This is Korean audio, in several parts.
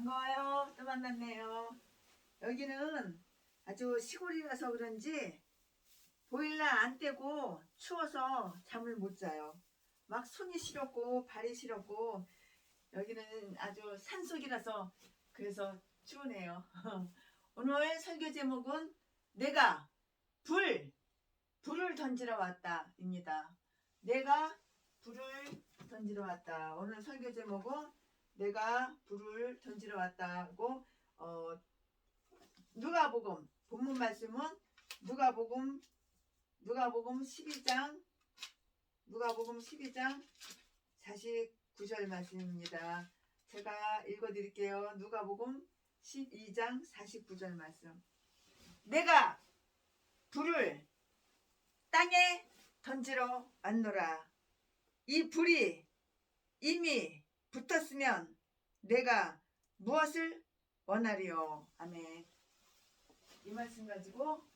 반가워요. 또 만났네요. 여기는 아주 시골이라서 그런지 보일러 안 떼고 추워서 잠을 못 자요. 막 손이 시렵고 발이 시렵고 여기는 아주 산속이라서 그래서 추우네요. 오늘 설교 제목은 내가 불을 던지러 왔다입니다. 내가 불을 던지러 왔다. 오늘 설교 제목은 내가 불을 던지러 왔다고 누가복음 본문 말씀은 누가복음 12장 49절 말씀입니다. 제가 읽어드릴게요. 누가복음 12장 49절 말씀. 내가 불을 땅에 던지러 왔노라. 이 불이 이미 붙었으면 내가 무엇을 원하리요. 아멘. 이 말씀 가지고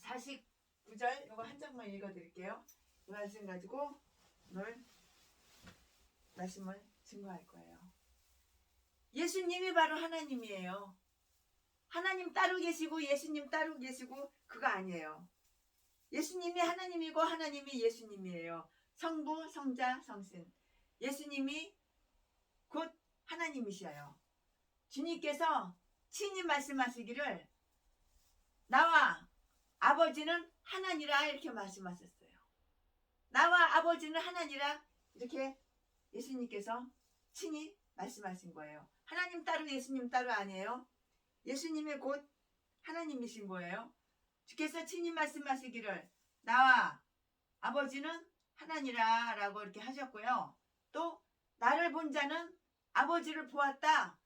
49절 이거 한 장만 읽어드릴게요. 이 말씀 가지고 오늘 말씀을 증거할 거예요. 예수님이 바로 하나님이에요. 하나님 따로 계시고 예수님 따로 계시고 그거 아니에요. 예수님이 하나님이고 하나님이 예수님이에요. 성부, 성자, 성신. 예수님이 곧 하나님이셔요. 주님께서 친히 말씀하시기를 나와 아버지는 하나니라 이렇게 말씀하셨어요. 나와 아버지는 하나니라 이렇게 예수님께서 친히 말씀하신 거예요. 하나님 따로 예수님 따로 아니에요. 예수님이 곧 하나님이신 거예요. 주께서 친히 말씀하시기를 나와 아버지는 하나니라 라고 이렇게 하셨고요. 또 나를 본 자는 아버지를 보았다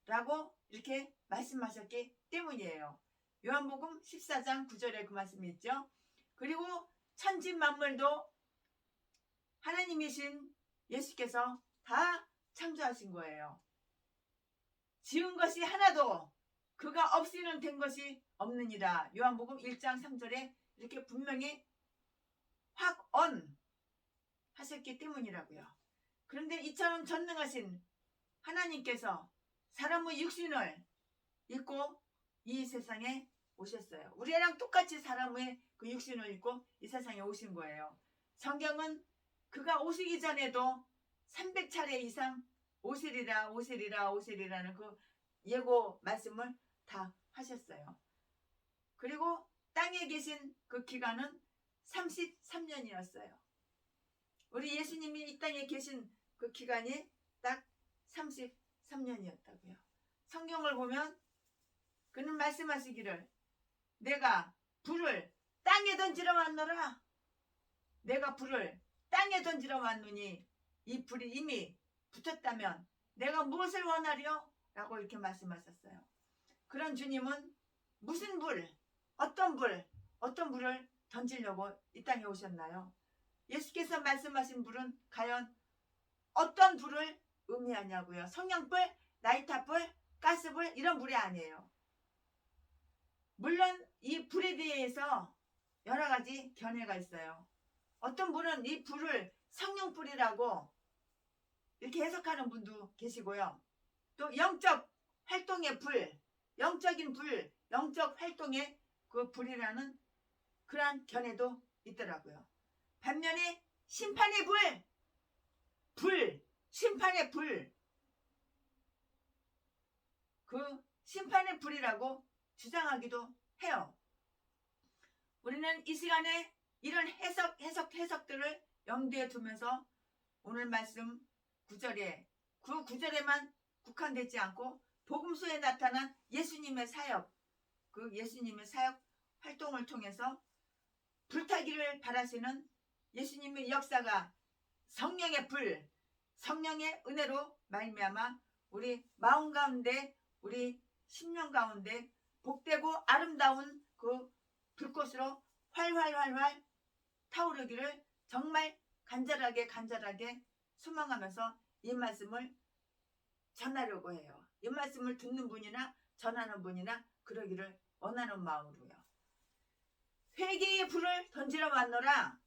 라고 이렇게 말씀하셨기 때문이에요. 요한복음 14장 9절에 그 말씀이 있죠. 그리고 천지 만물도 하나님이신 예수께서 다 창조하신 거예요. 지은 것이 하나도 그가 없이는 된 것이 없느니라. 요한복음 1장 3절에 이렇게 분명히 확언 하셨기 때문이라고요. 그런데 이처럼 전능하신 하나님께서 사람의 육신을 입고 이 세상에 오셨어요. 우리랑 똑같이 사람의 그 육신을 입고 이 세상에 오신 거예요. 성경은 그가 오시기 전에도 300차례 이상 오시리라는 그 예고 말씀을 다 하셨어요. 그리고 땅에 계신 그 기간은 33년이었어요. 우리 예수님이 이 땅에 계신 그 기간이 딱 33년이었다고요. 성경을 보면 그는 말씀하시기를 내가 불을 땅에 던지러 왔노라. 내가 불을 땅에 던지러 왔노니 이 불이 이미 붙었다면 내가 무엇을 원하리요? 라고 이렇게 말씀하셨어요. 그런 주님은 무슨 불, 어떤 불을 던지려고 이 땅에 오셨나요? 예수께서 말씀하신 불은 과연 어떤 불을 의미하냐고요. 성냥불, 나이타불, 가스불 이런 불이 아니에요. 물론 이 불에 대해서 여러 가지 견해가 있어요. 어떤 분은 이 불을 성령불이라고 이렇게 해석하는 분도 계시고요. 또 영적 활동의 불, 영적인 불, 영적 활동의 그 불이라는 그러한 견해도 있더라고요. 반면에 심판의 심판의 불, 그 심판의 불이라고 주장하기도 해요. 우리는 이 시간에 이런 해석들을 염두에 두면서 오늘 말씀 9절에 그 9절에만 국한되지 않고 복음서에 나타난 예수님의 사역, 그 예수님의 사역 활동을 통해서 불타기를 바라시는 예수님의 역사가 성령의 불, 성령의 은혜로 말미암아 우리 마음 가운데, 우리 심령 가운데 복되고 아름다운 그 불꽃으로 활활 타오르기를 정말 간절하게 소망하면서 이 말씀을 전하려고 해요. 이 말씀을 듣는 분이나 전하는 분이나 그러기를 원하는 마음으로요. 회개의 불을 던지러 왔노라.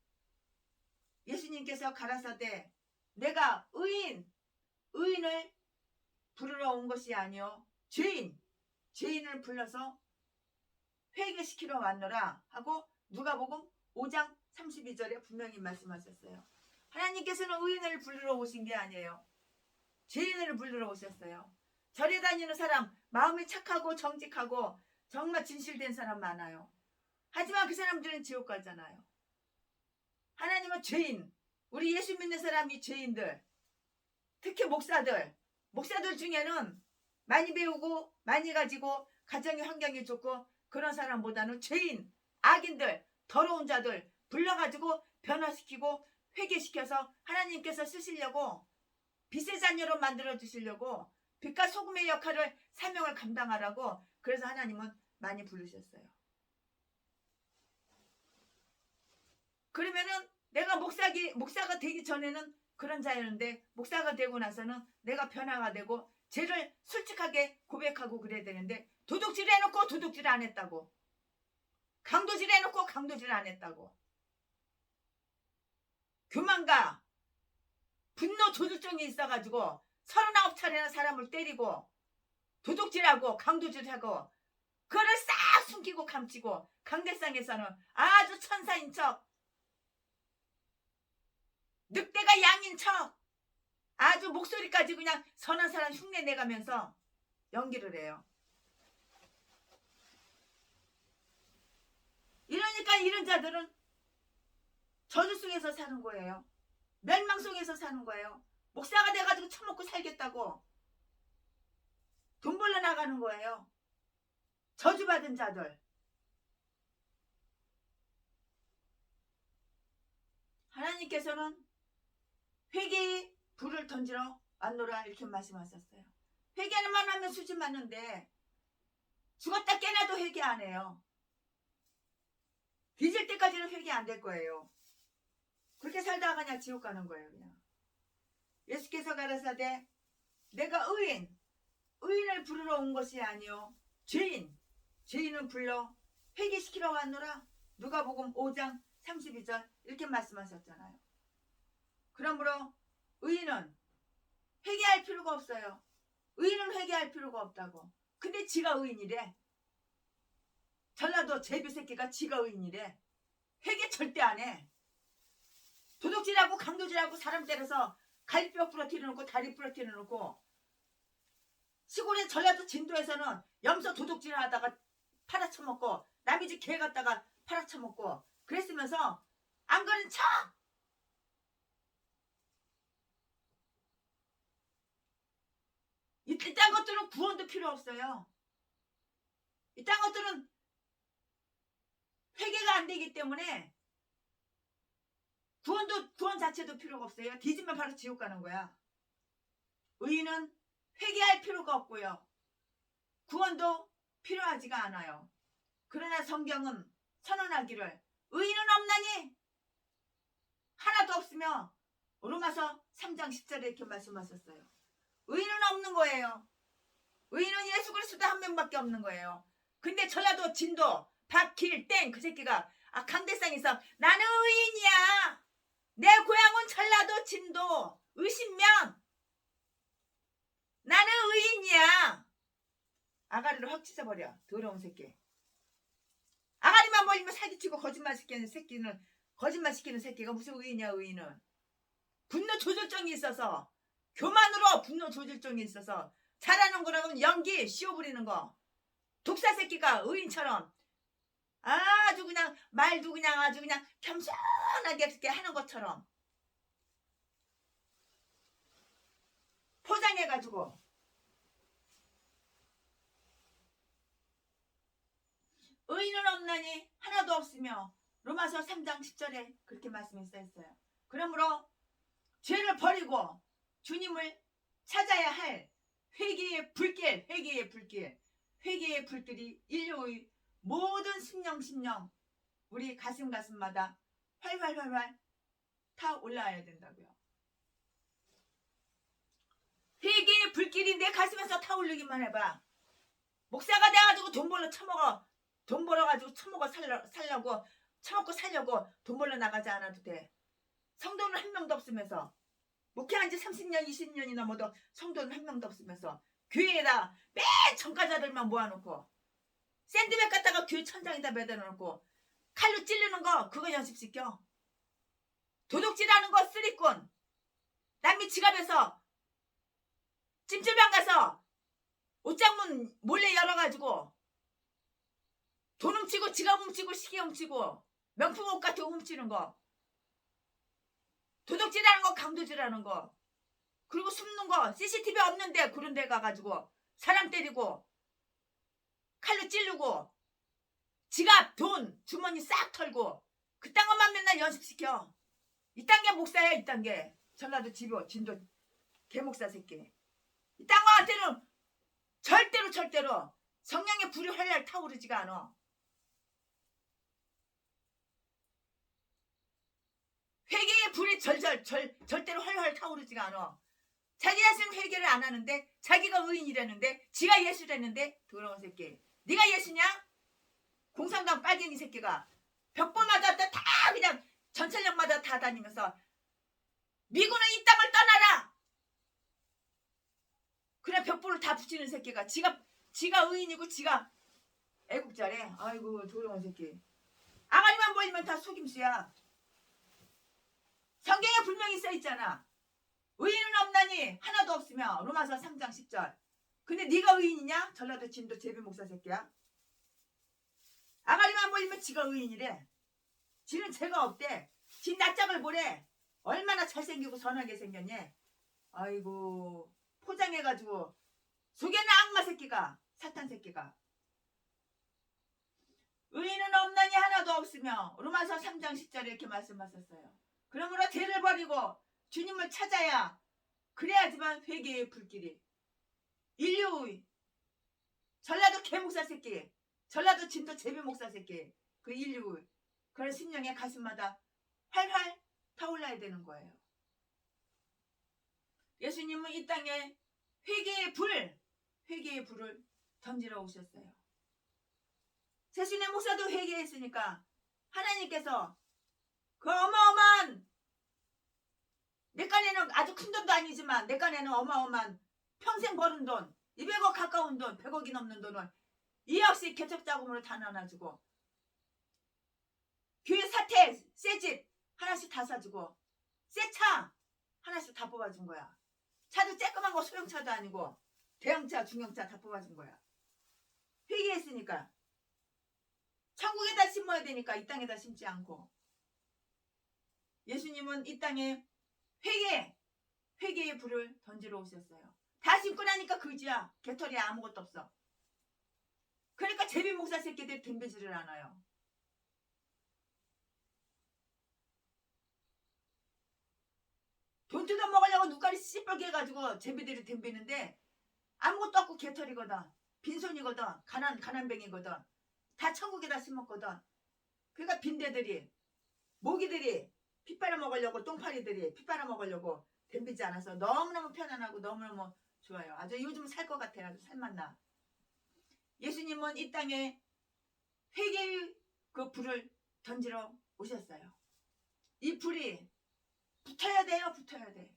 예수님께서 가라사대 내가 의인 의인을 부르러 온 것이 아니요 죄인을 불러서 회개시키러 왔노라 하고 누가복음 5장 32절에 분명히 말씀하셨어요. 하나님께서는 의인을 부르러 오신 게 아니에요. 죄인을 부르러 오셨어요. 절에 다니는 사람, 마음이 착하고 정직하고 정말 진실된 사람 많아요. 하지만 그 사람들은 지옥 가잖아요. 하나님은 죄인, 우리 예수 믿는 사람이 죄인들, 특히 목사들 중에는 많이 배우고 많이 가지고 가정의 환경이 좋고 그런 사람보다는 죄인, 악인들, 더러운 자들 불러가지고 변화시키고 회개시켜서 하나님께서 쓰시려고 빛의 자녀로 만들어 주시려고 빛과 소금의 역할을 사명을 감당하라고 그래서 하나님은 많이 부르셨어요. 그러면은 내가 목사가 되기 전에는 그런 자였는데 목사가 되고 나서는 내가 변화가 되고 죄를 솔직하게 고백하고 그래야 되는데 도둑질 해놓고 도둑질 안 했다고, 강도질 해놓고 강도질 안 했다고, 교만과 분노 조절증이 있어가지고 39차례나 사람을 때리고 도둑질하고 강도질하고 그거를 싹 숨기고 감추고 강대상에서는 아주 천사인 척, 늑대가 양인 척 아주 목소리까지 그냥 선한 사람 흉내 내가면서 연기를 해요. 이러니까 이런 자들은 저주 속에서 사는 거예요. 멸망 속에서 사는 거예요. 목사가 돼가지고 처먹고 살겠다고 돈 벌러 나가는 거예요. 저주받은 자들. 하나님께서는 회개의 불을 던지러 왔노라 이렇게 말씀하셨어요. 회개만 하면 수지 많은데 죽었다 깨나도 회개 안 해요. 뒤질 때까지는 회개 안 될 거예요. 그렇게 살다가 그냥 지옥 가는 거예요. 그냥 예수께서 가라사대 내가 의인을 부르러 온 것이 아니요 죄인은 불러 회개시키러 왔노라. 누가복음 5장 32절 이렇게 말씀하셨잖아요. 그러므로 의인은 회개할 필요가 없어요. 의인은 회개할 필요가 없다고. 근데 지가 의인이래. 전라도 제비 새끼가 지가 의인이래. 회개 절대 안 해. 도둑질하고 강도질하고 사람 때려서 갈비뼈 부러뜨려 놓고 다리 부러뜨려 놓고 시골의 전라도 진도에서는 염소 도둑질 하다가 팔아쳐먹고 남의 집 개 갖다가 팔아쳐먹고 그랬으면서 안 그런 척. 이딴 것들은 구원도 필요 없어요. 이딴 것들은 회개가 안 되기 때문에 구원 자체도 필요가 없어요. 뒤지면 바로 지옥 가는 거야. 의인은 회개할 필요가 없고요. 구원도 필요하지가 않아요. 그러나 성경은 선언하기를 의인은 없나니 하나도 없으며 로마서 3장 10절에 이렇게 말씀하셨어요. 의인은 없는 거예요. 의인은 예수 그리스도 한 명밖에 없는 거예요. 근데 전라도 진도 박길 땡 그 새끼가 강대상에서 나는 의인이야. 내 고향은 전라도 진도 의신면 나는 의인이야. 아가리를 확 찢어버려. 더러운 새끼. 아가리만 벌리면 사기치고 거짓말 시키는 새끼가 무슨 의인이야. 의인은 분노 조절증이 있어서 교만으로 분노 조절증이 있어서 잘하는 거라면 연기 씌워부리는 거. 독사 새끼가 의인처럼 아주 그냥 말도 그냥 아주 그냥 겸손하게 이렇게 하는 것처럼 포장해가지고 의인은 없나니 하나도 없으며 로마서 3장 10절에 그렇게 말씀했어요. 그러므로 죄를 버리고 주님을 찾아야 할 회개의 불길이 인류의 모든 심령 우리 가슴마다 활활 타 올라와야 된다고요. 회개의 불길이 내 가슴에서 타오르기만 해봐. 목사가 돼가지고 돈 벌어가지고 처먹고 살려고 돈 벌러 나가지 않아도 돼. 성도는 한 명도 없으면서 목회한 지 30년 20년이 넘어도 성도는 한 명도 없으면서 교회에다 맨 전과자들만 모아놓고 샌드백 갖다가 교회 천장에다 매달아놓고 칼로 찌르는 거 그거 연습시켜. 도둑질하는 거 쓰리꾼. 남의 지갑에서 찜질방 가서 옷장문 몰래 열어가지고 돈 훔치고 지갑 훔치고 시계 훔치고 명품 옷 같은 거 훔치는 거. 도둑질하는 거 강도질하는 거. 그리고 숨는 거 CCTV 없는데 그런 데 가가지고 사람 때리고 칼로 찌르고 지갑 돈 주머니 싹 털고 그딴 것만 맨날 연습시켜. 이딴 게 목사야. 이딴 게 전라도 지도 진도 개목사 새끼. 이딴 거한테는 절대로 성령의 불이 활활 타오르지가 않아. 회개의 불이 절대로 활활 타오르지가 않아. 자기 자신은 회개를 안 하는데 자기가 의인이라는데 지가 예수라는데 더러운 새끼. 네가 예수냐? 공산당 빨갱이 새끼가 벽보마다 다 그냥 전철역마다 다 다니면서 미군은 이 땅을 떠나라. 그냥 벽보를 다 붙이는 새끼가 지가 의인이고 지가 애국자래. 아이고 더러운 새끼. 아가리만 보이면 다 속임수야. 성경에 분명히 써있잖아. 의인은 없나니 하나도 없으며 로마서 3장 10절. 근데 네가 의인이냐? 전라도 진도 제비 목사 새끼야. 아가리만 보이면 지가 의인이래. 지는 죄가 없대. 지 낯짝을 보래. 얼마나 잘생기고 선하게 생겼니? 아이고 포장해가지고 속에는 악마 새끼가 사탄 새끼가. 의인은 없나니 하나도 없으며 로마서 3장 10절에 이렇게 말씀하셨어요. 그러므로 죄를 버리고 주님을 찾아야 그래야지만 회개의 불길이 인류 전라도 개목사 새끼 전라도 진도 제비 목사 새끼 그 인류 그런 심령의 가슴마다 활활 타올라야 되는 거예요. 예수님은 이 땅에 회개의 불을 던지러 오셨어요. 세신의 목사도 회개했으니까 하나님께서 그 어마어마한 내 간에는 아주 큰 돈도 아니지만 내 간에는 어마어마한 평생 버는 돈 200억 가까운 돈 100억이 넘는 돈을 이 없이 개척자금으로 다 나눠주고 교회 사택 새집 하나씩 다 사주고 새 차 하나씩 다 뽑아준 거야. 차도 쬐끄만 거 소형차도 아니고 대형차 중형차 다 뽑아준 거야. 회개했으니까 천국에다 심어야 되니까 이 땅에다 심지 않고 예수님은 이 땅에 회개의 불을 던지러 오셨어요. 다 심고 나니까 그지야. 개털이 아무것도 없어. 그러니까 제비 목사 새끼들이 덤비지를 않아요. 돈 뜯어 먹으려고 눈깔이 씨뻘게 해가지고 제비들이 덤비는데 아무것도 없고 개털이거든. 빈손이거든. 가난뱅이거든. 다 천국에다 심었거든. 그러니까 빈대들이 모기들이 피 빨아먹으려고 똥파리들이 피 빨아먹으려고 덤비지 않아서 너무너무 편안하고 너무너무 좋아요. 아주 요즘 살 것 같아요. 아주 살맛나. 예수님은 이 땅에 회개의 그 불을 던지러 오셨어요. 이 불이 붙어야 돼요. 붙어야 돼.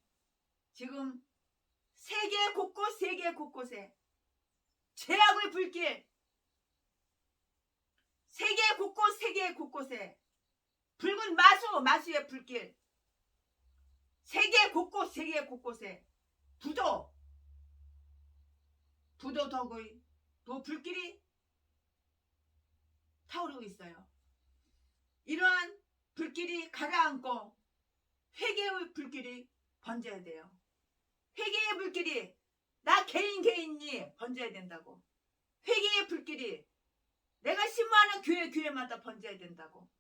지금 세계 곳곳에 죄악의 불길 세계 곳곳에 붉은 마수의 불길 세계 곳곳에 부도 덕의 또 불길이 타오르고 있어요. 이러한 불길이 가라앉고 회개의 불길이 번져야 돼요. 회개의 불길이 나 개인이 번져야 된다고. 회개의 불길이 내가 신무하는 교회마다 번져야 된다고.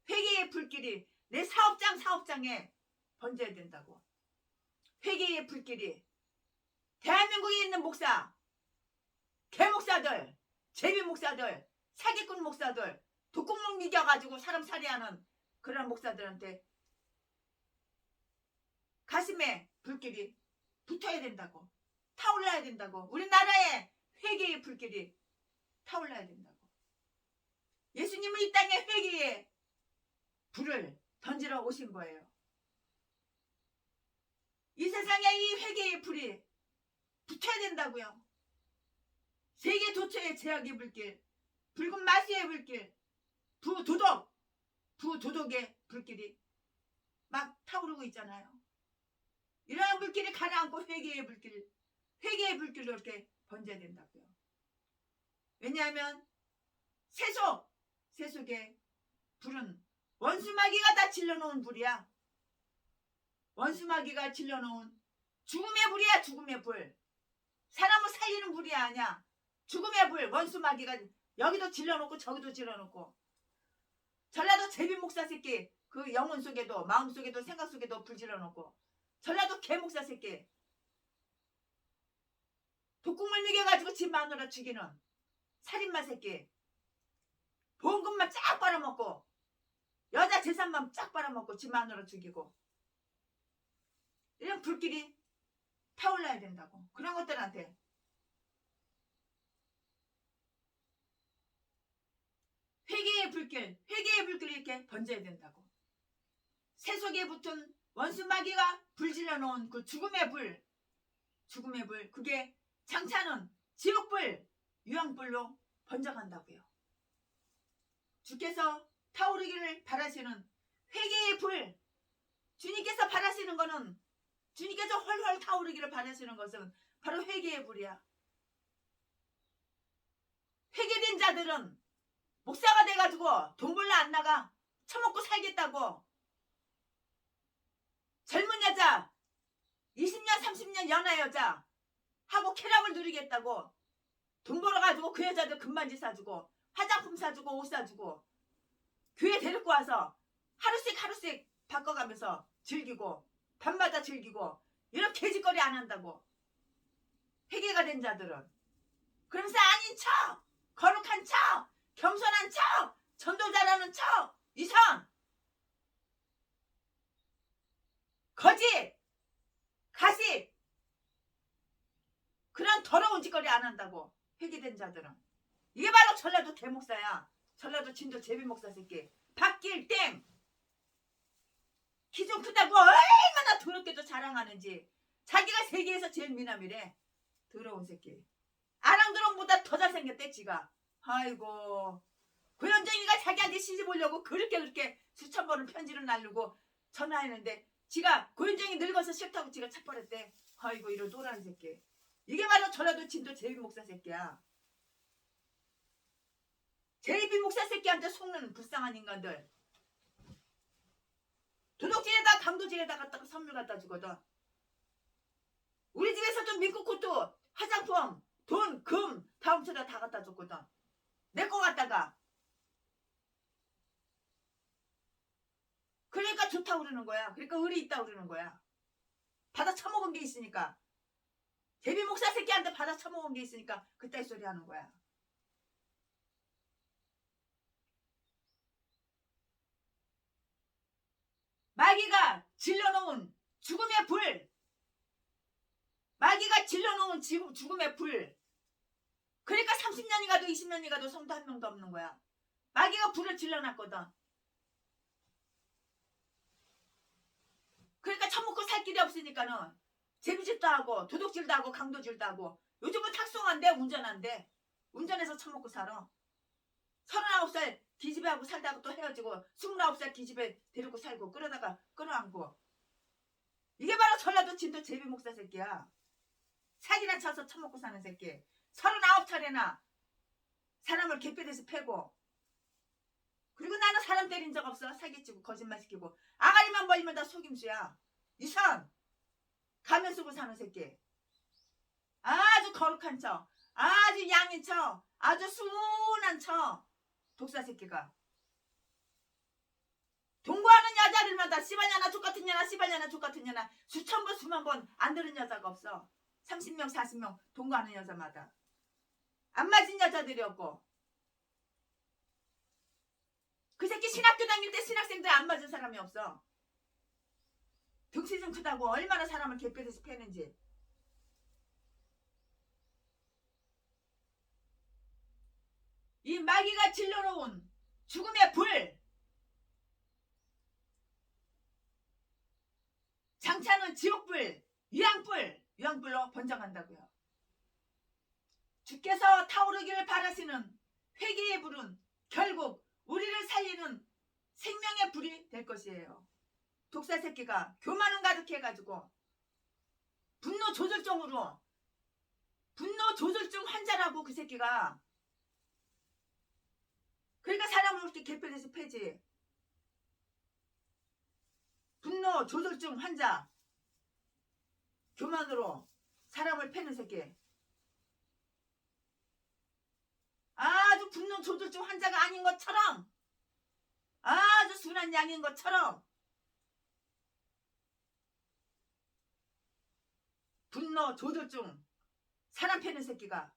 회개의 불길이 내 사업장에 번져야 된다고. 회개의 불길이 대한민국에 있는 목사, 개목사들, 제비목사들, 사기꾼 목사들, 독국목 미겨가지고 사람 살해하는 그런 목사들한테 가슴에 불길이 붙어야 된다고. 타올라야 된다고. 우리나라에 회개의 불길이 타올라야 된다고. 예수님은 이 땅에 회개의 불을 던지러 오신 거예요. 이 세상에 이 회개의 불이 붙어야 된다고요. 세계 도처의 제약의 불길, 붉은 마수의 불길, 부도덕의 불길이 막 타오르고 있잖아요. 이러한 불길이 가라앉고 회개의 불길로 이렇게 번져야 된다고요. 왜냐하면 세속의 불은 원수마귀가 다 질러놓은 불이야. 원수마귀가 질러놓은 죽음의 불이야. 죽음의 불. 사람을 살리는 불이 아니야. 죽음의 불. 원수마귀가 여기도 질러놓고 저기도 질러놓고. 전라도 제빈 목사 새끼 그 영혼 속에도 마음 속에도 생각 속에도 불 질러놓고. 전라도 개 목사 새끼 독국물 먹여가지고 집 마누라 죽이는 살인마 새끼. 보험금만 쫙 빨아먹고 여자 재산만 쫙 빨아먹고 집 마누라 죽이고. 이런 불길이 타올라야 된다고. 그런 것들한테 회개의 불길이 이렇게 번져야 된다고. 세속에 붙은 원수마귀가 불질러 놓은 그 죽음의 불, 그게 장차는 지옥불, 유황불로 번져간다고요. 주께서 타오르기를 바라시는 회개의 불, 주님께서 바라시는 거는, 주님께서 헐헐 타오르기를 바라시는 것은 바로 회개의 불이야. 회개된 자들은 목사가 돼가지고 돈 벌러 안 나가. 처먹고 살겠다고. 젊은 여자 20년 30년 연하 여자 하고 쾌락을 누리겠다고 돈 벌어가지고 그 여자들 금반지 사주고 화장품 사주고 옷 사주고 교회 데리고 와서 하루씩 바꿔가면서 즐기고 밤마다 즐기고 이런 개짓거리 안 한다고. 회개가 된 자들은. 그러면서 아닌 척, 거룩한 척, 겸손한 척, 전도 잘하는 척, 이상, 거짓, 가식, 그런 더러운 짓거리 안 한다고. 회개된 자들은. 이게 바로 전라도 개목사야. 전라도 진도 제비목사 새끼 박길땡. 키 좀 크다고 얼마나 더럽게도 자랑하는지. 자기가 세계에서 제일 미남이래. 더러운 새끼. 아랑드롱보다 더 잘생겼대 지가. 아이고, 고현정이가 자기한테 시집 오려고 그렇게 수천 번을 편지를 날르고 전화했는데 지가 고현정이 늙어서 싫다고 지가 차버렸대. 아이고, 이런 노란 새끼. 이게 바로 전라도 진도 제비 목사 새끼야. 제비 목사 새끼한테 속는 불쌍한 인간들. 도둑질에다 강도질에다 갖다가 선물 갖다 주거든. 우리 집에서도 민국코트, 화장품, 돈, 금 다 훔쳐다 다 갖다 줬거든. 내 거 갖다가. 그러니까 좋다고 그러는 거야. 그러니까 의리 있다고 그러는 거야. 받아 처먹은 게 있으니까. 제비 목사 새끼한테 받아 처먹은 게 있으니까 그따위 소리 하는 거야. 마귀가 질러놓은 죽음의 불. 마귀가 질러놓은 죽음의 불. 그러니까 30년이 가도 20년이 가도 성도 한 명도 없는 거야. 마귀가 불을 질러놨거든. 그러니까 처먹고 살 길이 없으니까는 제비짓도 하고 도둑질도 하고 강도질도 하고. 요즘은 탁송한데 운전한대. 운전해서 처먹고 살아. 39살 기집애하고 살다가 또 헤어지고 29살 기집애 데리고 살고 그러다가 끌어안고. 이게 바로 전라도 진도 제비 목사 새끼야. 사기나 쳐서 처먹고 사는 새끼. 39차례나 사람을 개뼈대서 패고. 그리고 나는 사람 때린 적 없어. 사기치고 거짓말시키고 아가리만 벌리면 다 속임수야. 이상 가면 쓰고 사는 새끼. 아주 거룩한 척, 아주 양인 척, 아주 순한 척. 독사 새끼가. 동거하는 여자들마다 씨발년아 족같은 년아 씨발년아 족같은 년아 수천 번 수만 번 안 들은 여자가 없어. 30명 40명 동거하는 여자마다. 안 맞은 여자들이 없고. 그 새끼 신학교 다닐 때 신학생들 안 맞은 사람이 없어. 덩치 좀 크다고 얼마나 사람을 개뼈대서 패는지. 이 마귀가 질러놓은 죽음의 불. 장차는 지옥불. 유황불로 번져간다고요. 주께서 타오르기를 바라시는 회개의 불은 결국 우리를 살리는 생명의 불이 될 것이에요. 독사 새끼가 교만은 가득해가지고 분노 조절증으로 분노 조절증 환자라고 그 새끼가. 그러니까 사람을 그렇게 개편해서 패지. 분노 조절증 환자. 교만으로 사람을 패는 새끼. 아주 분노 조절증 환자가 아닌 것처럼, 아주 순한 양인 것처럼 분노 조절증 사람 패는 새끼가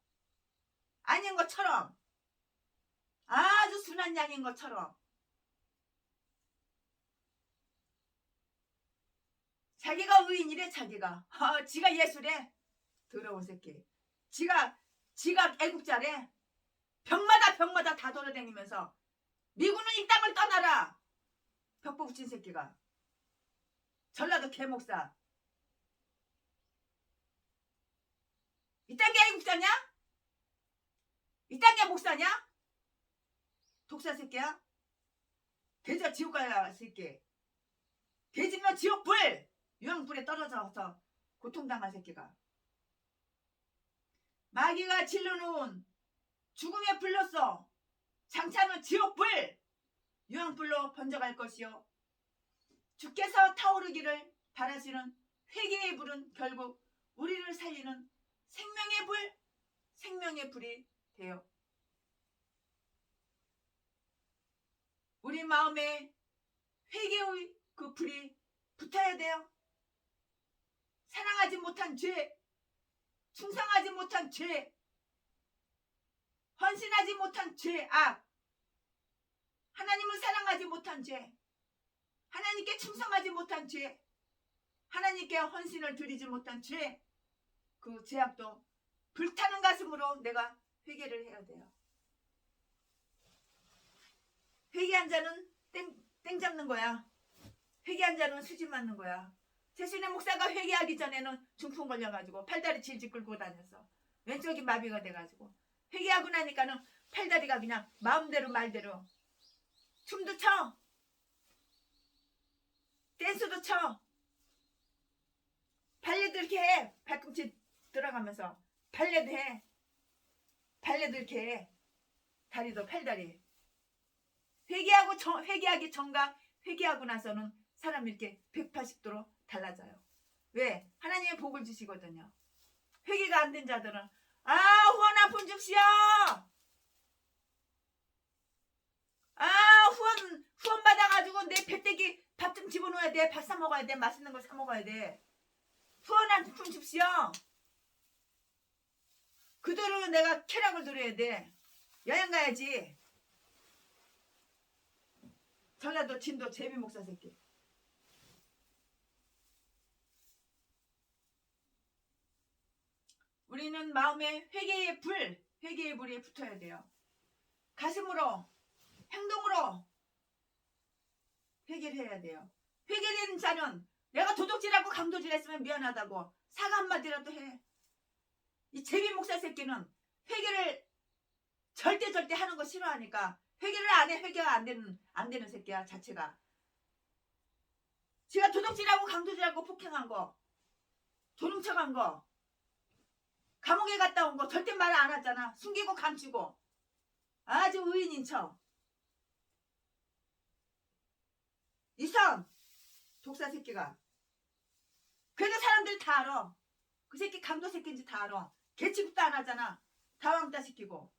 아닌 것처럼, 아주 순한 양인 것처럼 자기가 의인이래. 자기가 지가 예수래. 더러운 새끼. 지가 애국자래. 병마다 다 돌아다니면서 미군은 이 땅을 떠나라. 벽보 붙인 새끼가. 전라도 개목사. 이 땅 게 애국자냐? 이 땅 게 목사냐? 독사 새끼야. 돼지가 지옥 가야 새끼. 돼지면 지옥불. 유황불에 떨어져서 고통당한 새끼가. 마귀가 질러놓은 죽음의 불로써 장차는 지옥불 유황불로 번져갈 것이요. 주께서 타오르기를 바라시는 회개의 불은 결국 우리를 살리는 생명의 불이 돼요. 우리 마음에 회개의 그 불이 붙어야 돼요. 사랑하지 못한 죄, 충성하지 못한 죄, 헌신하지 못한 죄, 하나님을 사랑하지 못한 죄, 하나님께 충성하지 못한 죄, 하나님께 헌신을 드리지 못한 죄, 그 죄악도 불타는 가슴으로 내가 회개를 해야 돼요. 회개한 자는 땡 잡는 거야. 회개한 자는 수지 맞는 거야. 최순애 목사가 회개하기 전에는 중풍 걸려가지고 팔다리 질질 끌고 다녔어. 왼쪽이 마비가 돼가지고 회개하고 나니까는 팔다리가 그냥 마음대로 말대로 춤도 춰, 댄스도 쳐, 발레도 이렇게 해. 발꿈치 들어가면서 발레도 해. 발레도 이렇게 해. 다리도 팔다리. 회개하기 전과 회개하고 나서는 사람이 이렇게 180도로 달라져요. 왜? 하나님의 복을 주시거든요. 회개가 안 된 자들은 후원 한 푼 줍시오. 후원 받아가지고 내 배때기 밥 좀 집어넣어야 돼. 밥 사 먹어야 돼. 맛있는 거 사 먹어야 돼. 후원 한 푼 줍시오. 그 돈으로 내가 쾌락을 누려야 돼. 여행 가야지. 전라도 진도 제비 목사 새끼. 우리는 마음에 회개의 불이 붙어야 돼요. 가슴으로, 행동으로 회개를 해야 돼요. 회개되는 자는 내가 도둑질하고 강도질했으면 미안하다고 사과 한마디라도 해. 이 제비 목사 새끼는 회개를 절대 하는 거 싫어하니까 회개를 안 해. 회개가 안 되는 새끼야 자체가. 지가 도둑질하고 강도질하고 폭행한 거, 돈 훔쳐간 거, 감옥에 갔다 온 거 절대 말 안 하잖아. 숨기고 감추고 아주 의인인 척. 이성 독사 새끼가. 그래도 사람들이 다 알아. 그 새끼 강도 새끼인지 다 알아. 개 취급도 안 하잖아. 다 왕따 시키고.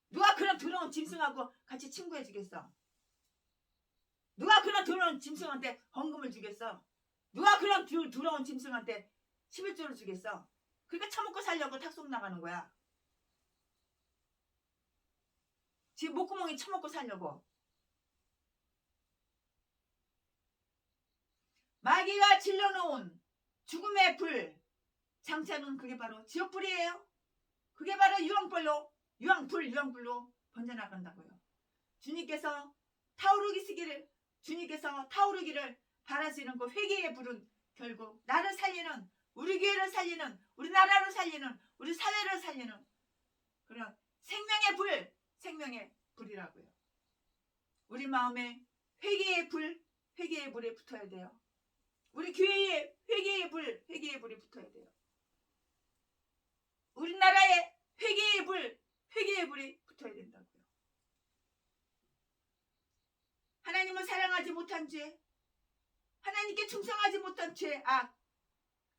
누가 그런 더러운 짐승하고 같이 친구해 주겠어? 누가 그런 더러운 짐승한테 헌금을 주겠어? 누가 그런 더러운 짐승한테 11조를 주겠어? 그러니까 처먹고 살려고 탁속 나가는 거야. 지 목구멍이 처먹고 살려고. 마귀가 질러놓은 죽음의 불, 장차는 그게 바로 지옥불이에요. 그게 바로 유황불로 번져나간다고요. 주님께서 타오르기를 바라시는 그 회개의 불은 결국 나를 살리는, 우리 교회를 살리는, 우리 나라를 살리는, 우리 사회를 살리는 그런 생명의 불, 생명의 불이라고요. 우리 마음에 회개의 불, 회개의 불에 붙어야 돼요. 우리 교회에 회개의 불, 회개의 불이 붙어야 돼요. 우리나라에 회개의 불, 회개의 불이 붙어야 된다고요. 하나님을 사랑하지 못한 죄, 하나님께 충성하지 못한 죄악,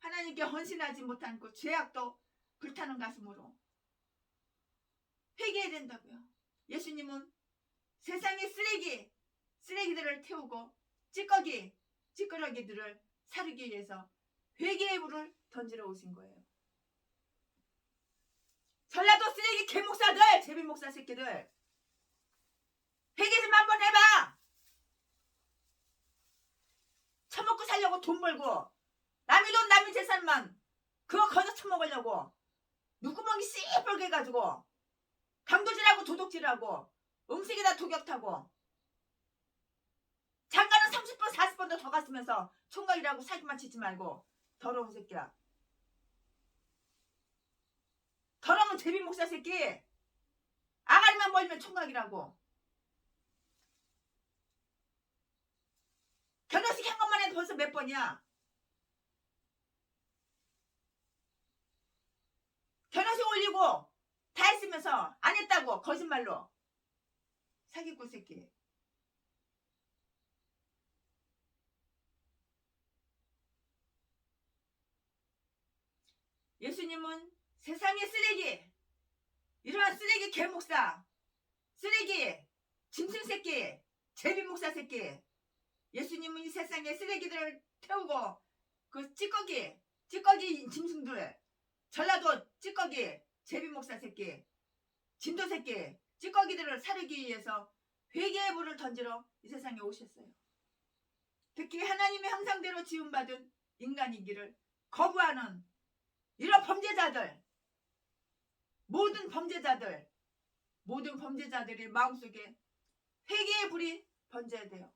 하나님께 헌신하지 못한 그 죄악도 불타는 가슴으로 회개해야 된다고요. 예수님은 세상의 쓰레기들을 태우고 찌꺼기들을 사르기 위해서 회개의 불을 던지러 오신 거예요. 전라도 쓰레기 개목사들, 제비목사 새끼들, 회개 좀 한번 해봐. 처먹고 살려고 돈 벌고 남의 돈 남의 재산만 그거 거저 처먹으려고 눈구멍이 씨뻘게 해가지고 강도질하고 도둑질하고 음식에다 독약타고 장가는 30번 40번도 더 갔으면서 총각이라고 사기만 치지 말고 더러운 새끼야. 더러운 제비목사 새끼. 아가리만 벌면 총각이라고. 결혼식 한 것만 해도 벌써 몇 번이야. 결혼식 올리고 다 했으면서 안 했다고 거짓말로. 사기꾼 새끼. 예수님은 세상의 쓰레기, 이러한 쓰레기 개목사, 쓰레기 짐승 새끼, 제비목사 새끼, 예수님은 이 세상에 쓰레기들을 태우고 그 찌꺼기 짐승들, 전라도 찌꺼기 제비목사 새끼, 진도 새끼, 찌꺼기들을 사르기 위해서 회개의 불을 던지러 이 세상에 오셨어요. 특히 하나님의 형상대로 지음받은 인간이기를 거부하는 이런 범죄자들, 모든 범죄자들의 마음속에 회개의 불이 번져야 돼요.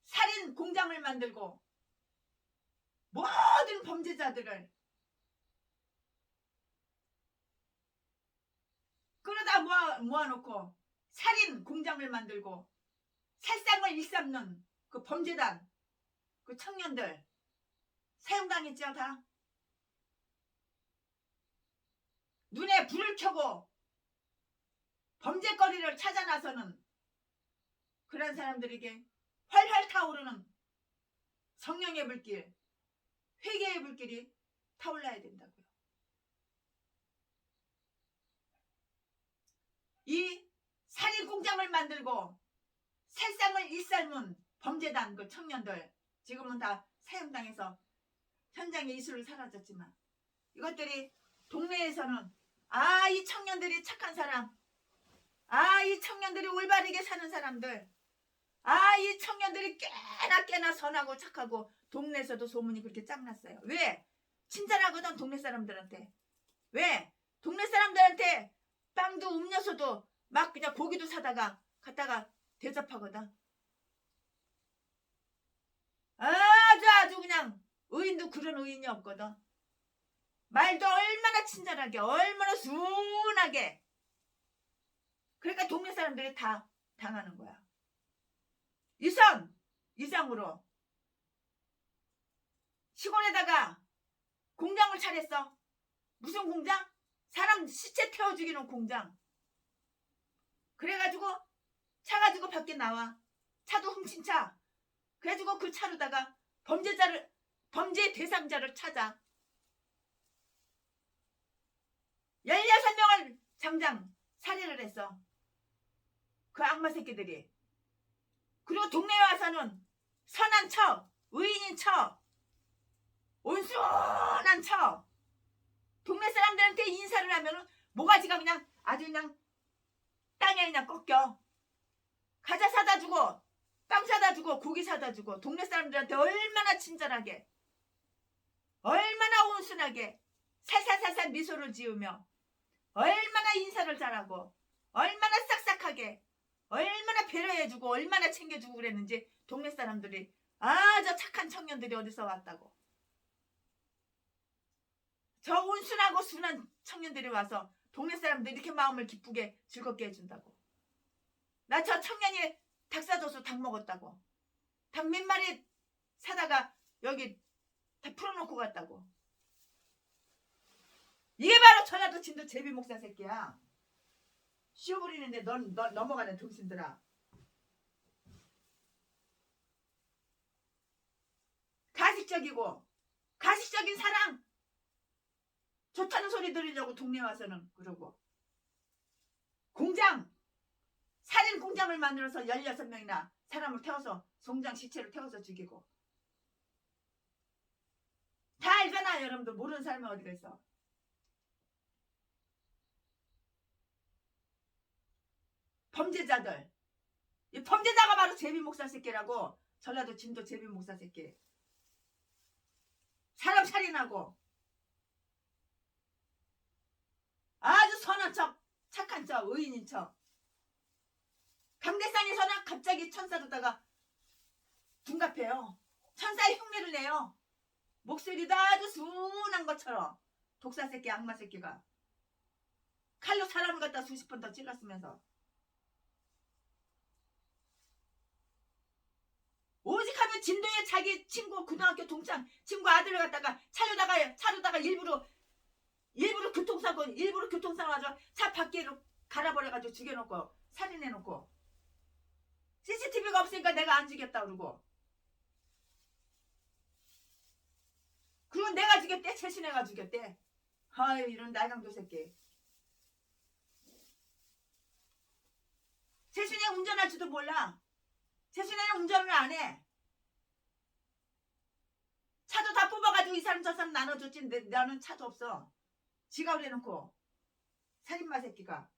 살인 공장을 만들고 모든 범죄자들을 끌어다 모아놓고 살인 공장을 만들고 살상을 일삼는 그 범죄단, 그 청년들 사형당했죠. 다 눈에 불을 켜고 범죄거리를 찾아 나서는 그런 사람들에게 활활 타오르는 성령의 불길, 회개의 불길이 타올라야 된다고요. 이 살인공장을 만들고 살상을 일삼은 범죄단 그 청년들, 지금은 다 사형당해서 현장에 이슬로 사라졌지만 이것들이 동네에서는 이 청년들이 착한 사람, 이 청년들이 올바르게 사는 사람들, 이 청년들이 꽤나 선하고 착하고 동네에서도 소문이 그렇게 짱났어요. 왜? 친절하거든 동네 사람들한테. 왜? 동네 사람들한테 빵도 음료수도 막 그냥 고기도 사다가 갖다가 대접하거든. 아주 그냥 의인도 그런 의인이 없거든. 말도 얼마나 친절하게, 얼마나 순하게. 그러니까 동네 사람들이 다 당하는 거야. 이상으로 시골에다가 공장을 차렸어. 무슨 공장? 사람 시체 태워 죽이는 공장. 그래가지고 차 가지고 밖에 나와. 차도 훔친 차. 그래가지고 그 차로다가 범죄 대상자를 찾아. 16명을 장장 살해를 했어. 그 악마 새끼들이. 그리고 동네에 와서는 선한 척, 의인인 척, 온순한 척, 동네 사람들한테 인사를 하면은 모가지가 그냥 아주 그냥 땅에 그냥 꺾여. 과자 사다 주고, 빵 사다 주고, 고기 사다 주고, 동네 사람들한테 얼마나 친절하게, 얼마나 온순하게 살살살살 미소를 지으며, 얼마나 인사를 잘하고, 얼마나 싹싹하게, 얼마나 배려해주고, 얼마나 챙겨주고 그랬는지 동네 사람들이 아, 저 착한 청년들이 어디서 왔다고. 저 온순하고 순한 청년들이 와서 동네 사람들 이렇게 마음을 기쁘게 즐겁게 해준다고. 나 저 청년이 닭 사줘서 닭 먹었다고. 닭 몇 마리 사다가 여기 다 풀어놓고 갔다고. 이게 바로 전라도 진도 제비 목사 새끼야. 쉬어버리는데 넌 넘어가는 등신들아. 가식적이고 가식적인 사랑 좋다는 소리 들으려고 동네 와서는 그러고, 공장 살인 공장을 만들어서 16명이나 사람을 태워서 송장 시체를 태워서 죽이고. 다 알잖아. 여러분들 모르는 사람이 어디가 있어. 범죄자들, 이 범죄자가 바로 제비 목사 새끼라고. 전라도 진도 제비 목사 새끼. 사람 살인하고 아주 선한 척, 착한 척, 의인인 척. 강대상에서는 갑자기 천사로다가 둔갑해요. 천사의 흉내를 내요. 목소리도 아주 순한 것처럼. 독사 새끼, 악마 새끼가 칼로 사람을 갖다 수십 번 더 찔렀으면서 오직하면 진도에 자기 친구, 고등학교 동창 친구 아들을 갖다가 차로다가 일부러 교통사고, 일부러 교통사고 가서 차 밖에로 갈아버려가지고 죽여놓고 살인해놓고, CCTV가 없으니까 내가 안 죽였다 그러고, 그리고 내가 죽였대. 최신애가 죽였대. 아유, 이런 날강도 새끼. 최신애 운전할 줄도 몰라. 최신애는 운전을 안 해. 차도 다 뽑아가지고 이 사람 저 사람 나눠줬지. 나는 차도 없어. 지가 그래놓고. 살인마 새끼가.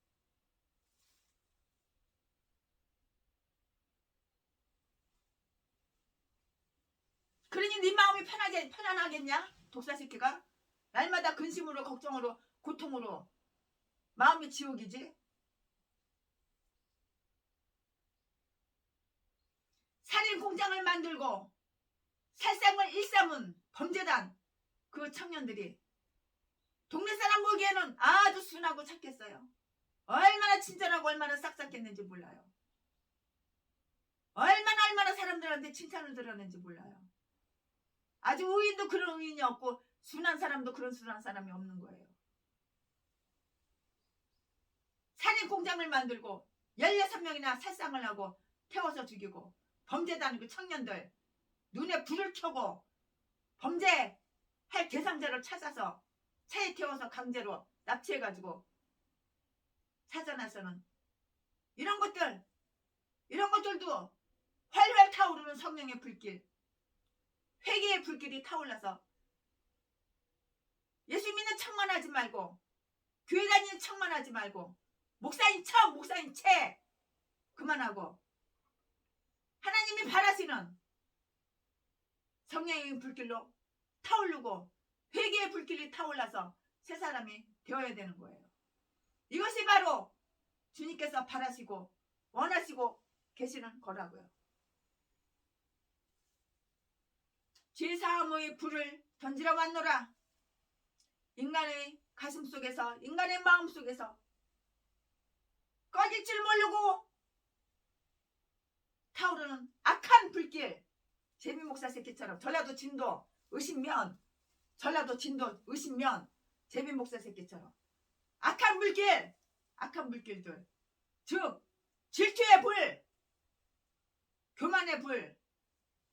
그러니 네 마음이 편안하겠냐? 독사 새끼가. 날마다 근심으로, 걱정으로, 고통으로 마음이 지옥이지. 살인 공장을 만들고 살상을 일삼은 범죄단 그 청년들이 동네 사람 보기에는 아주 순하고 착했어요. 얼마나 친절하고 얼마나 싹싹했는지 몰라요. 얼마나 사람들한테 칭찬을 들었는지 몰라요. 아주 의인도 그런 의인이 없고 순한 사람도 그런 순한 사람이 없는 거예요. 살인 공장을 만들고 16명이나 살상을 하고 태워서 죽이고, 범죄단 그 청년들 눈에 불을 켜고 범죄할 대상자를 찾아서 차에 태워서 강제로 납치해가지고 사전에서는 이런 것들도 활활 타오르는 성령의 불길, 회개의 불길이 타올라서 예수 믿는 척만 하지 말고, 교회 다니는 척만 하지 말고, 목사인 척, 목사인 채 그만하고, 하나님이 바라시는 성령의 불길로 타오르고 회개의 불길이 타올라서 새 사람이 되어야 되는 거예요. 이것이 바로 주님께서 바라시고 원하시고 계시는 거라고요. 죄사함의 불을 던지러 왔노라. 인간의 가슴 속에서, 인간의 마음 속에서 꺼질 줄 모르고 타오르는 악한 불길. 제비 목사 새끼처럼 전라도 진도 의심면, 제비 목사 새끼처럼 악한 물길들, 즉 질투의 불, 교만의 불.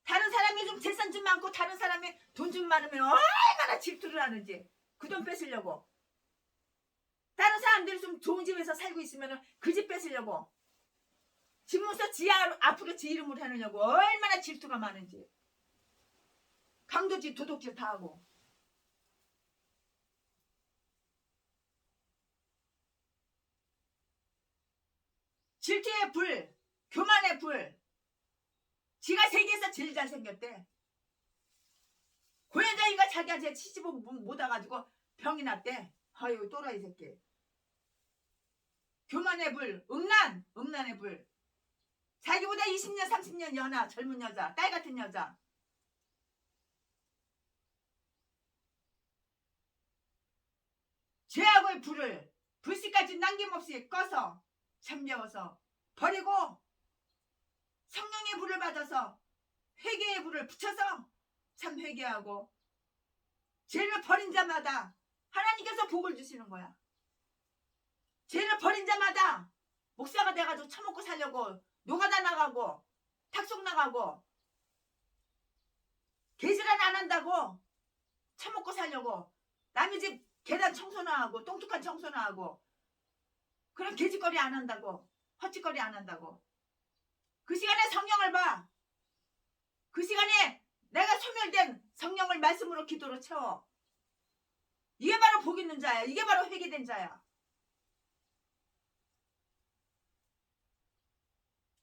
다른 사람이 좀 재산 좀 많고 다른 사람이 돈 좀 많으면 얼마나 질투를 하는지. 그 돈 뺏으려고. 다른 사람들이 좀 좋은 집에서 살고 있으면 그 집 뺏으려고. 집문서 앞으로 지 이름으로 해놓으려고 얼마나 질투가 많은지. 강도질, 도둑질 다 하고. 질투의 불, 교만의 불. 지가 세계에서 제일 잘생겼대. 고현정이가 자기한테 치집어 못 와가지고 병이 났대. 아유, 또라이 새끼. 교만의 불, 음란의 불. 자기보다 20년 30년 연하 젊은 여자, 딸 같은 여자. 죄악의 불을 불씨까지 남김없이 꺼서 잠재워서 버리고 성령의 불을 받아서 회개의 불을 붙여서 참 회개하고 죄를 버린 자마다 하나님께서 복을 주시는 거야. 죄를 버린 자마다 목사가 돼가지고 처먹고 살려고 노가다 나가고 탁송 나가고 개질환 안 한다고 처먹고 살려고 남의 집 계단 청소나 하고 똥뚝한 청소나 하고 그런 개짓거리 안 한다고 헛짓거리 안 한다고 그 시간에 성령을 봐. 그 시간에 내가 소멸된 성령을 말씀으로 기도로 채워. 이게 바로 복 있는 자야. 이게 바로 회개된 자야.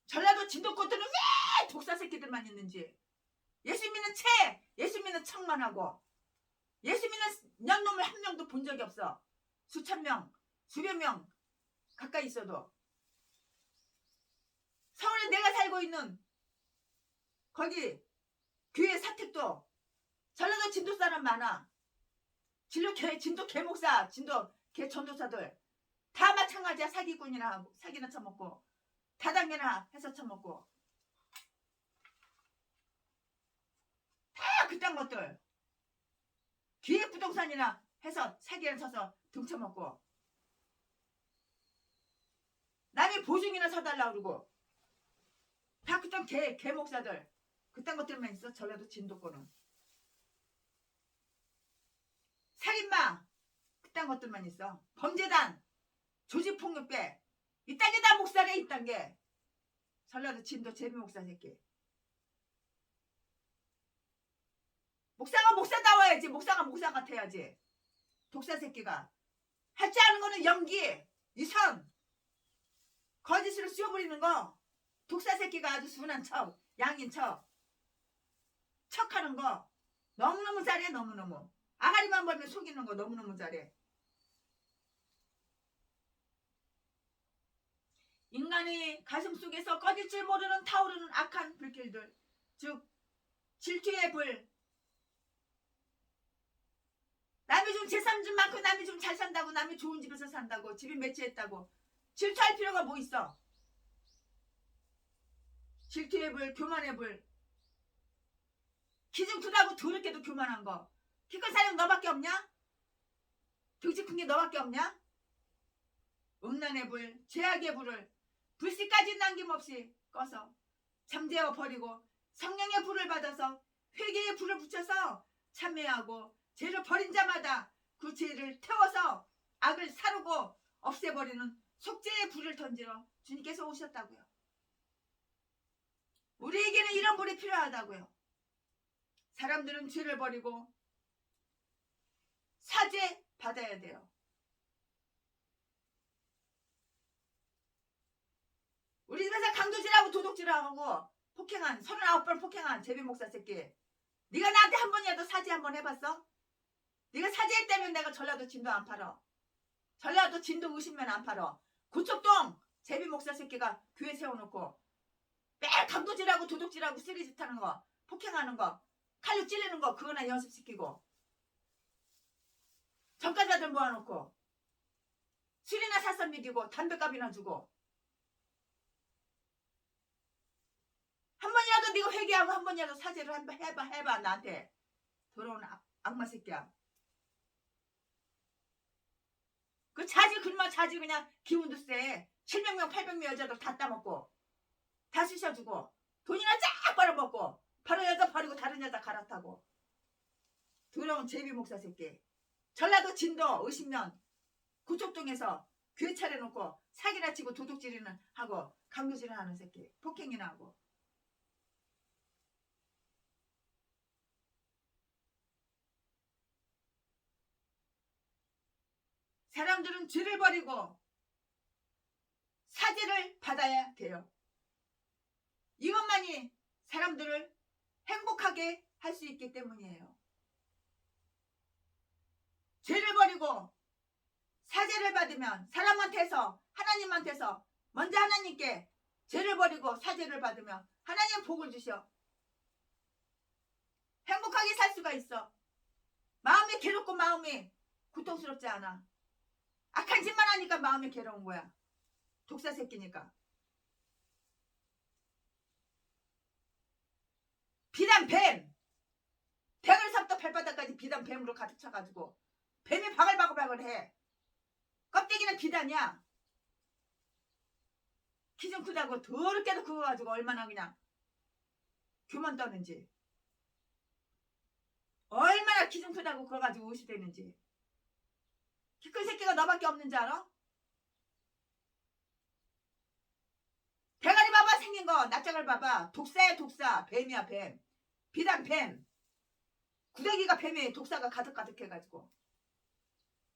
전라도 진도권들은 왜 독사 새끼들만 있는지. 예수 믿는 채 예수 믿는 척만 하고 예수 믿는 년놈을 한 명도 본 적이 없어. 수천 명 수백 명 가까이 있어도. 서울에 내가 살고 있는 거기 교회 사택도 전라도 진도 사람 많아. 진도 개목사 진도 개 전도사들 다 마찬가지야. 사기꾼이나 하고 사기나 쳐먹고 다단계나 해서 쳐먹고 다 그딴 것들 기획부동산이나 해서 사기를 쳐서 등쳐먹고 남이 보증이나 서달라고 그러고 다 그딴 개목사들 그딴 것들만 있어. 전라도 진도권은 살인마 그딴 것들만 있어. 범죄단 조직폭력배 이딴 게 다 목사래. 이딴 게 전라도 진도 제비목사 새끼. 목사가 목사다워야지. 목사가 목사 같아야지. 독사 새끼가 할 줄 아는 거는 연기 이선 거짓으로 씌워버리는 거. 독사 새끼가 아주 순한 척 양인 척하는 거 너무너무 잘해. 너무너무 아가리만 벌면 속이는 거 너무너무 잘해. 인간의 가슴 속에서 꺼질 줄 모르는 타오르는 악한 불길들 즉 질투의 불. 남이 좀 재산 좀 많고 남이 좀 잘 산다고 남이 좋은 집에서 산다고 집이 매치했다고 질투할 필요가 뭐 있어. 질투의 불 교만의 불. 키 좀 크다고 더럽게도 교만한 거. 키 큰 사람 너밖에 없냐? 덩치 큰 게 너밖에 없냐? 음란의 불 죄악의 불을 불씨까지 남김없이 꺼서 잠재워 버리고 성령의 불을 받아서 회개의 불을 붙여서 참회하고 죄를 버린 자마다 그 죄를 태워서 악을 사르고 없애버리는 속죄의 불을 던지러 주님께서 오셨다고요. 우리에게는 이런 불이 필요하다고요. 사람들은 죄를 버리고 사죄 받아야 돼요. 우리 집에서 강도질하고 도둑질하고 폭행한 39번 폭행한 제비목사 새끼. 네가 나한테 한 번이라도 사죄 한 번 해봤어? 네가 사죄했다면 내가 전라도 진도 안 팔어. 전라도 진도 의심면 안 팔어. 고척동 제비목사 새끼가 교회 세워놓고 매일 강도질하고 도둑질하고 쓰레기짓 하는 거 폭행하는 거 칼로 찌르는 거 그거나 연습시키고 전과자들 모아놓고 술이나 사서 먹이고 담배값이나 주고 한 번이라도 네가 회개하고 한 번이라도 사죄를 해봐 나한테. 더러운 악마 새끼야. 그 자지 그냥 기운도 세. 700명 800명 여자들 다 따먹고 다 쑤셔주고 돈이나 쫙 빨아먹고 바로 여자 버리고 다른 여자 갈아타고. 더러운 제비목사 새끼. 전라도 진도 의심면 구척동에서 교회 차려놓고 사기나 치고 도둑질이나 하고 강도질을 하는 새끼. 폭행이나 하고. 사람들은 죄를 버리고 사죄를 받아야 돼요. 이것만이 사람들을 행복하게 할 수 있기 때문이에요. 죄를 버리고 사죄를 받으면 사람한테서 하나님한테서 먼저 하나님께 죄를 버리고 사죄를 받으면 하나님 복을 주셔. 행복하게 살 수가 있어. 마음이 괴롭고 마음이 고통스럽지 않아. 악한 짓만 하니까 마음이 괴로운 거야. 독사 새끼니까. 비단 뱀. 백을삽도 발바닥까지 비단 뱀으로 가득 차가지고 뱀이 바글바글바글 해. 껍데기는 비단이야. 키 좀 크다고 더럽게도 크어가지고 얼마나 그냥 교만 떠는지. 얼마나 키 좀 크다고 그래가지고 의시되는지. 키 큰 새끼가 너밖에 없는 줄 알아? 대가리 봐봐. 생긴 거 낯짝을 봐봐. 독사야 독사. 뱀이야 뱀. 비단 뱀. 구데기가 뱀에 독사가 가득가득 해가지고